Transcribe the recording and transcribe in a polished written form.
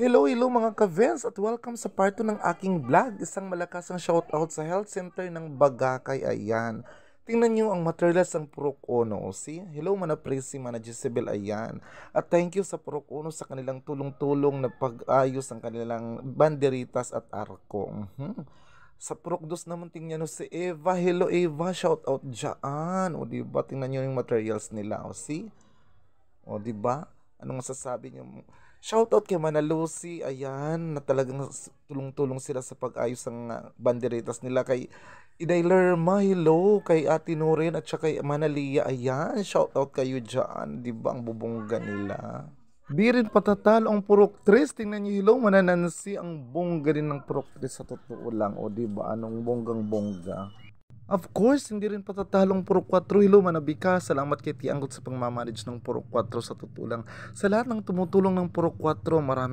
Hello, hello mga ka-Vens at welcome sa part 2 ng aking vlog. Isang malakasang shoutout sa health center ng Bagakay. Ayan. Tingnan nyo ang materials ng Purok Uno. See? Hello mana Prissy, mana Jezebel. Ayan. At thank you sa Purok Uno sa kanilang tulong-tulong na pag-ayos ng kanilang banderitas at arko. Sa Purok Dos naman tingnan nyo si Eva. Hello Eva, shoutout dyan. O diba? Tingnan nyo yung materials nila. O see? O diba? Anong masasabi nyo? Shoutout kay Mana Lucy, ayan, na talagang tulong-tulong sila sa pag-ayos ng banderitas nila kay Iday Lerma, hello, kay Ate Nurin at saka kay Mana Lia, ayan, shoutout kayo dyan, di ba ang bubongga nila. Di rin patatalo ang Purok 3, tingnan nyo, hello, Mana Nancy, ang bongga din ng Purok 3 sa totoo lang, o di ba anong bonggang-bongga. Of course, hindi rin patatalong Purok 4. Hello, Manabika. Salamat kay Tianggot sa pangmamanage ng Purok 4 sa tutulang. Sa lahat ng tumutulong ng Purok 4, marami